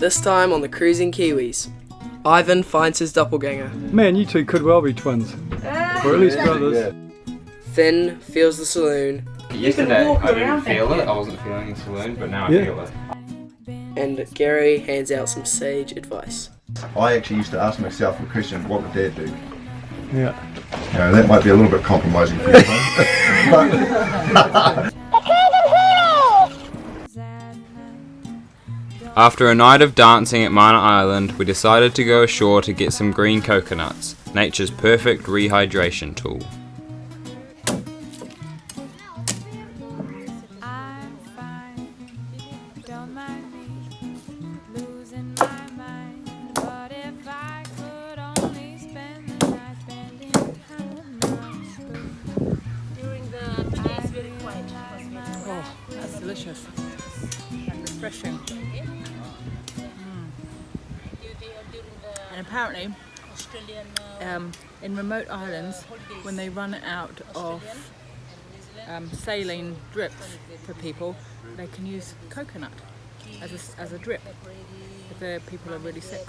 this time on the cruising Kiwis. Ivan finds his doppelganger. Man, you two could well be twins. Or at least brothers. Finn feels the saloon. Yesterday I didn't feel it, I wasn't feeling the saloon, but now I feel it. And Gary hands out some sage advice. I actually used to ask myself the question, what would Dad do? Yeah. You know, that might be a little bit compromising for you. After a night of dancing at Mana Island, we decided to go ashore to get some green coconuts, nature's perfect rehydration tool. Oh, that's delicious and refreshing. And apparently, in remote islands, when they run out of saline drips for people, they can use coconut as a drip if the people are really sick.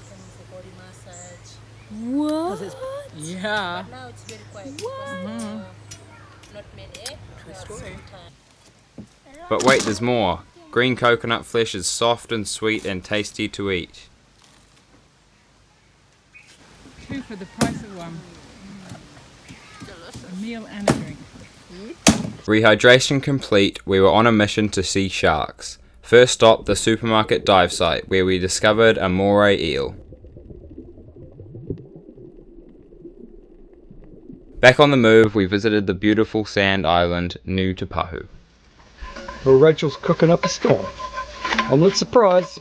What? Yeah. But now it's very quiet because not many. True story. But wait, there's more. Green coconut flesh is soft and sweet and tasty to eat. 2 for the price of 1. A meal and a drink. Rehydration complete, we were on a mission to see sharks. First stop, the supermarket dive site, where we discovered a moray eel. Back on the move, we visited the beautiful sand island, New Te Pahu. Well, Rachel's cooking up a storm. Omelette surprise.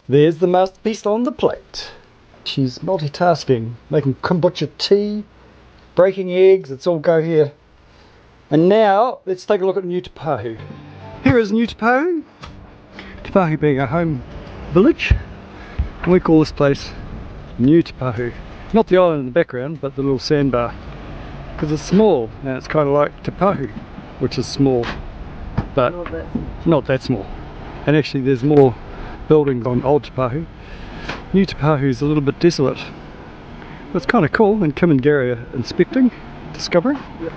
There's the masterpiece on the plate. She's multitasking, making kombucha tea, breaking eggs, it's all go here. And now, let's take a look at New Te Pahu. Here is New Te Pahu. Te Pahu being our home village. And we call this place New Te Pahu. Not the island in the background, but the little sandbar. Because it's small, and it's kind of like Te Pahu, which is small, but not that small. And actually there's more buildings on Old Te Pahu. New Te Pahu is a little bit desolate. But it's kind of cool, and Kim and Gary are inspecting, discovering. Yep.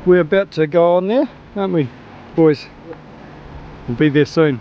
We're about to go on there, aren't we, boys? Yep. We'll be there soon.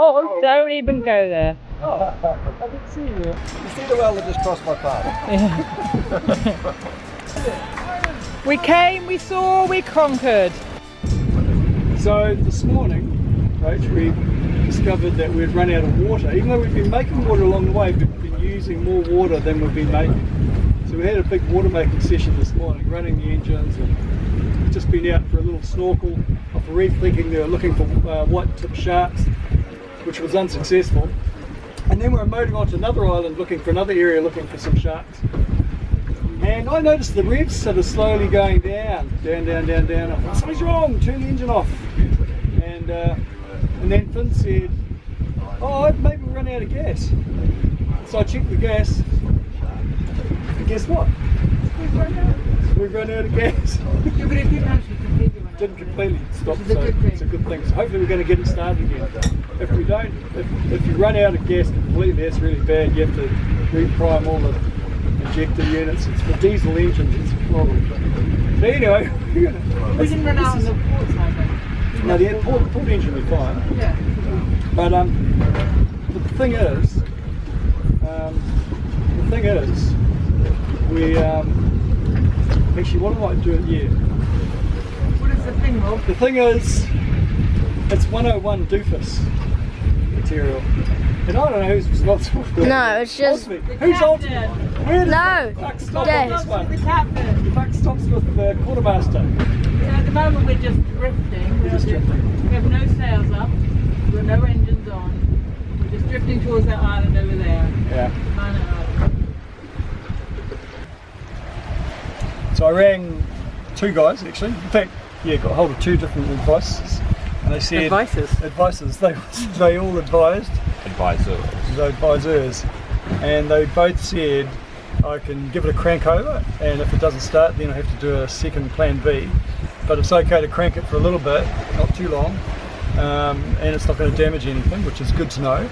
Oh, don't even go there. Oh, I didn't see you there. You see the well that just crossed my path? We came, we saw, we conquered. So this morning, Rach, we discovered that we'd run out of water. Even though we've been making water along the way, we've been using more water than we've been making. So we had a big water making session this morning, running the engines, and we've just been out for a little snorkel off a reef, thinking they were looking for white-tip sharks, which was unsuccessful. And then we were motoring on to another island, looking for another area, looking for some sharks. And I noticed the revs sort of slowly going down. I thought, something's wrong, turn the engine off. And then Finn said, oh, maybe we'll run out of gas. So I checked the gas, and guess what? We've run out of gas. Didn't completely stop, so it's a good thing. So hopefully we're going to get it started again. If we don't, if you run out of gas completely, that's really bad. You have to reprime all the injector units. It's for diesel engines, it's a problem. But anyway, We didn't run out on the port side though. no, the port engine will be fine. Yeah. But the thing is, we actually, what I might do it, yeah. What is the thing, Rob? The thing is, it's 101 doofus material. And I don't know who's responsible for it. No, it's just- Osby. Who's ultimate? Where does No, the buck stop Dave. on this one? The captain. The buck stops with the quartermaster. So at the moment we're just drifting. We're just drifting. We have no sails up. We've got no engines on. We're just drifting towards that island over there. Yeah. Minor island. So I rang two guys actually. In fact, yeah, got hold of two different advices. And they said advices. They all advised. Advisors. And they both said I can give it a crank over, and if it doesn't start, then I have to do a second plan B. But it's okay to crank it for a little bit, not too long, and it's not going to damage anything, which is good to know.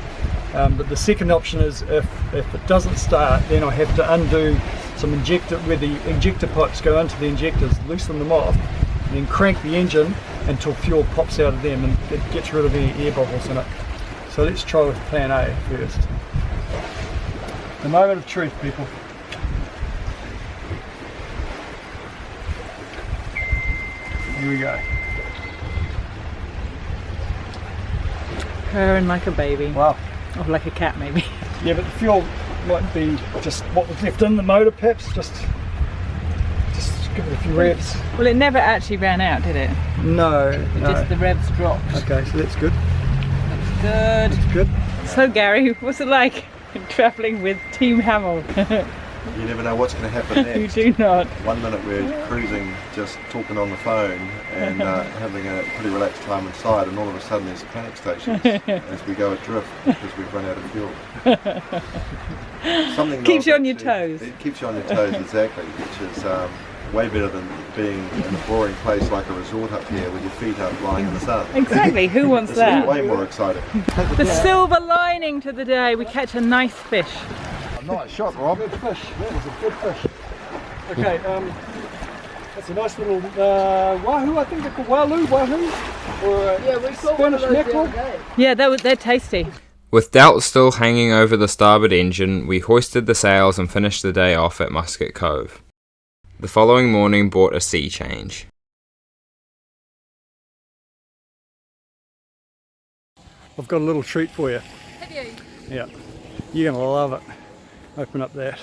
But the second option is if it doesn't start, then I have to undo some injector, where the injector pipes go into the injectors, loosen them off, and then crank the engine until fuel pops out of them and it gets rid of any air bubbles in it. So let's try with plan A first. The moment of truth, people. Here we go. Purring like a baby. Wow. Or like a cat maybe. Yeah, but the fuel might be just what was left in the motor, perhaps. Just give it a few revs. Well, it never actually ran out, did it? No, Just the revs dropped. Okay, so that's good. Good. That's good. So Gary, what's it like travelling with Team Hamill? You never know what's going to happen You next. do not. One minute we're cruising, just talking on the phone and having a pretty relaxed time inside, and all of a sudden there's panic stations as we go adrift because we've run out of fuel. Something Keeps you I've on your actually- toes. It keeps you on your toes, exactly, which is way better than being in a boring place like a resort up here with your feet up lying in the sun. Exactly, who wants This that? is way more exciting. The silver lining to the day, we catch a nice fish. Nice shot, Rob. Good fish. That was a good fish. Okay, that's a nice little wahoo. I think they're called wahoo, or Spanish mackerel. Yeah, they're tasty. With doubt still hanging over the starboard engine, we hoisted the sails and finished the day off at Musket Cove. The following morning brought a sea change. I've got a little treat for you. Have you? Yeah, you're gonna love it. Open up that.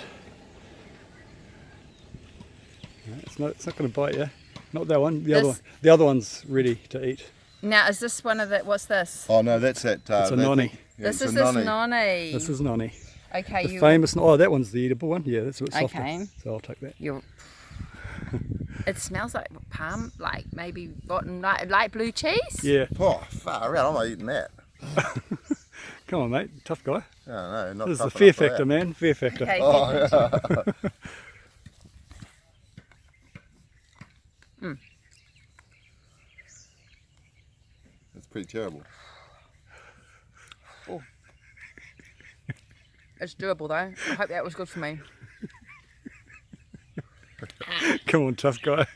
No, it's not going to bite you. Not that one. The other one. The other one's ready to eat. Now, is this one of the, what's this? Oh no, that's that. It's a noni. This it's is a this noni. noni. This is noni. Okay, The famous. Oh, that one's the eatable one. Yeah, that's what's softer. Okay. So I'll take that. You're, it smells like palm, like maybe rotten, light blue cheese? Yeah. Oh, far out! I'm not eating that. Come on, mate. Tough guy. No, no, not This is the tough fear enough for factor, that. man. Fear factor. Okay, Oh, yeah. It's pretty terrible. it's doable though. I hope that was good for me. Come on, tough guy.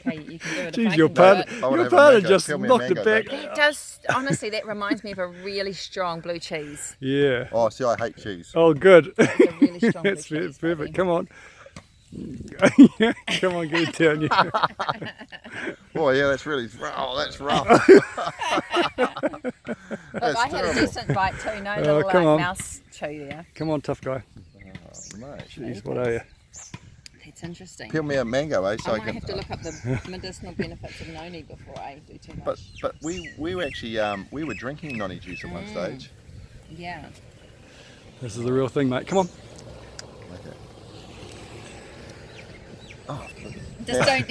Okay, you can do it. Jeez, if I your can do partner, it. I wanna your have a partner mango. just Peel me a knocked it mango, back. don't you? It does, honestly, that reminds me of a really strong blue cheese. Yeah. Oh, see, I hate cheese. Oh, good. It's a really strong blue That's cheese. perfect. buddy. Come on. Come on, get it down. Yeah. Oh, yeah, that's really, oh, that's rough. Look, I had a decent bite too. No little come on. mouse chew there. Come on, tough guy. Mate. Jeez, what are you? That's interesting. Peel me a mango, eh? So I I might can. have to look up the medicinal benefits of noni before I do too much. But we were actually we were drinking noni juice at one stage. Yeah. This is the real thing, mate. Come on. Okay. Oh, Just don't.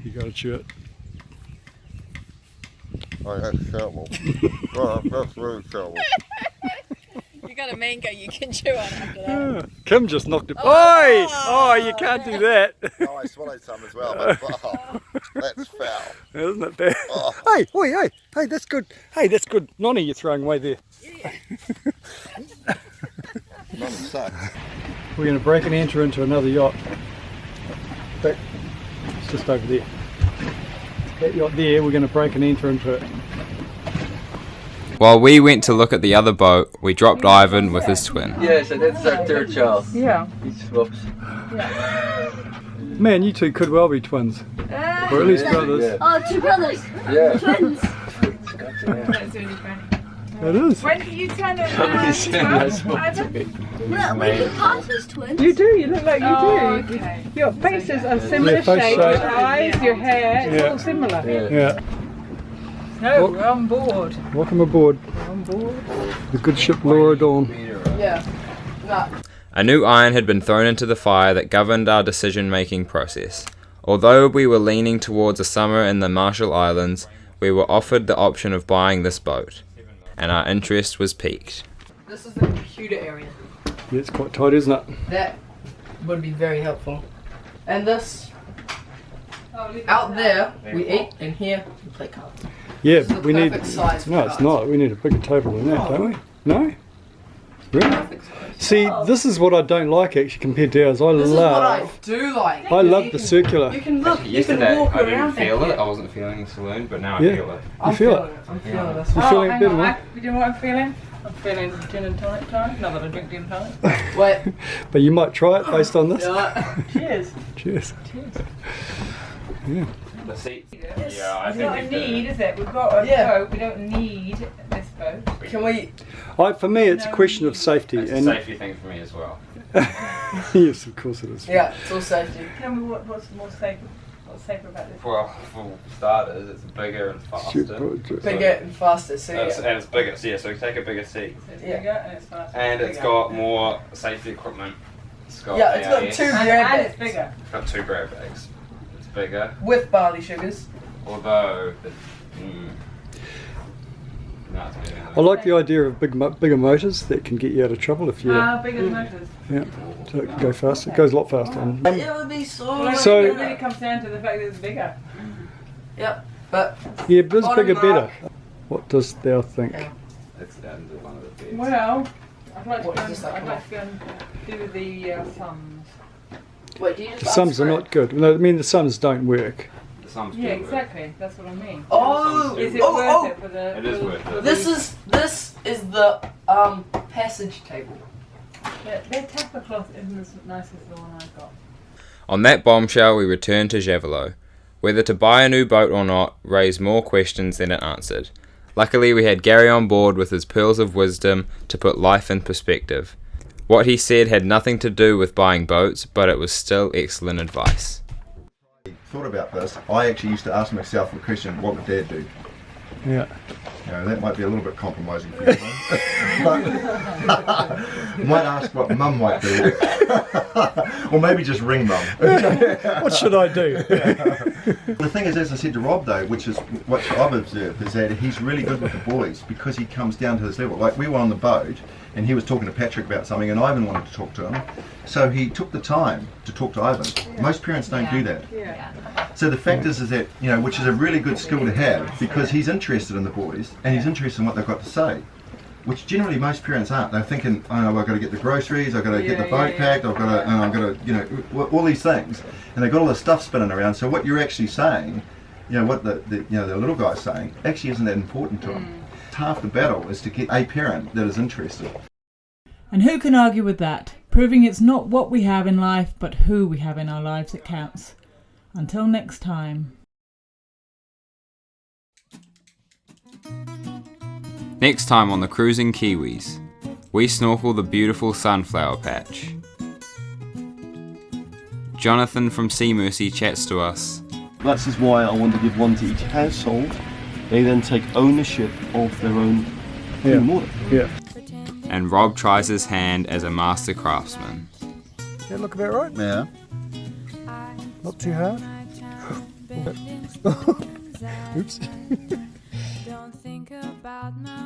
You gotta chew it. oh, that's terrible. Oh, that's really terrible. You got a mango you can chew on after that. Ah, Kim just knocked it. Oi! Oh, you can't do that. Oh, I swallowed some as well, but oh, that's foul. Isn't it bad? Oh. Hey, oi, hey, that's good. Hey, that's good noni you're throwing away there. Noni sucks. We're going to break and enter into another yacht. Back, it's just over there. That yacht there, we're going to break and enter into it. While we went to look at the other boat, we dropped Ivan with his twin. Yeah, so that's our third child. Yeah. He's whoops. Man, you two could well be twins. Or at least brothers. Yeah. Oh, two brothers. Yeah. Twins. That's really funny. It is. When did you turn it? Somebody's saying that's what Ivan? to be. Well, we can pass as twins. You do. You look like you do. Okay. Your faces are similar Yeah, face shape. shape. Your eyes, your hair, it's Yeah. all similar. Yeah. Yeah. No, we're on board. Welcome aboard. We're on board. The good ship Laura Dawn. Yeah. No. A new iron had been thrown into the fire that governed our decision-making process. Although we were leaning towards a summer in the Marshall Islands, we were offered the option of buying this boat, and our interest was piqued. This is the computer area. Yeah, it's quite tight, isn't it? That would be very helpful. And this, out there, we eat, and here, we play cards. Yeah, This is but the we need. perfect size for No, it's cards. not. We need a bigger table than that, don't we? No? Really? Perfect size. See, this is what I don't like actually compared to ours. This is what I do like. I love the circular. You can look, you can walk around feel here. it. I wasn't feeling the saloon, but now Yeah. I feel it. I'm feel feeling it. I'm feeling this You one. feeling it hang better, on, mate? you know what I'm feeling? I'm feeling gin and tonic time. Not that I drink gin and tonic. Wait. But you might try it based on this. Cheers. Cheers. The seat. Yeah, It's not a need, is it? We've got a boat. We don't need this boat. Can we? For me, it's a question of safety. It's a And safety thing for me as well. yes, of course it is. Yeah, it's all safety. Tell me what's more safe. What's safer about this? Well, for starters, it's bigger and faster. Bigger and faster, so And yeah. it's bigger, so yeah, so you take a bigger seat. So it's Yeah. bigger and it's faster. And it's got more safety equipment. It's got Yeah, it's got AIS. two And grab it's bags bigger. It's got 2 grab bags. It's bigger, with barley sugars. although no, it's better I than like the idea of bigger motors that can get you out of trouble if you. Bigger motors. Yeah, so it can go faster. It goes a lot faster. And It would be so. Well, So- it really comes down to the fact that it's bigger. Yep, but yeah, but it's Bottom bigger, better. mark. What does thou think? Yeah. it's under one of the beds. Well, I'd like to What go is and, this like I'd come like to go and do the sums. wait, do you just The sums are unscrew it? not good. No, I mean the sums don't work. The sums do Yeah, work. exactly. That's what I mean. Oh, Is it oh, worth oh. it for the? It is worth it. This is the passage table. Their tapper cloth isn't as nice as the one I got. On that bombshell, we returned to Javelot. Whether to buy a new boat or not raised more questions than it answered. Luckily, we had Gary on board with his pearls of wisdom to put life in perspective. What he said had nothing to do with buying boats, but it was still excellent advice. Thought about this. I actually used to ask myself the question, what would Dad do? Yeah. You know, that might be a little bit compromising for you. But might ask what Mum might do. Or maybe just ring Mum. What should I do? The thing is, as I said to Rob though, which is what I've observed, is that he's really good with the boys because he comes down to this level. Like we were on the boat and he was talking to Patrick about something and Ivan wanted to talk to him. So he took the time to talk to Ivan. Most parents don't do that. Yeah. So the fact is that, you know, which is a really good skill to have because he's interested in the boys and he's interested in what they've got to say. which generally most parents aren't. They're thinking, oh, I've got to get the groceries, I've got to get the boat packed, I've got to, you know, all these things, and they've got all this stuff spinning around. So what you're actually saying, you know, what the little guy's saying, actually isn't that important to them. Half the battle is to get a parent that is interested. And who can argue with that? Proving it's not what we have in life, but who we have in our lives that counts. Until next time. Next time on the Cruising Kiwis, we snorkel the beautiful sunflower patch. Jonathan from Sea Mercy chats to us. That is why I want to give one to each household. They then take ownership of their own water. Yeah. And Rob tries his hand as a master craftsman. Yeah, look about right. Yeah. Not too hard. Oops. Don't think about my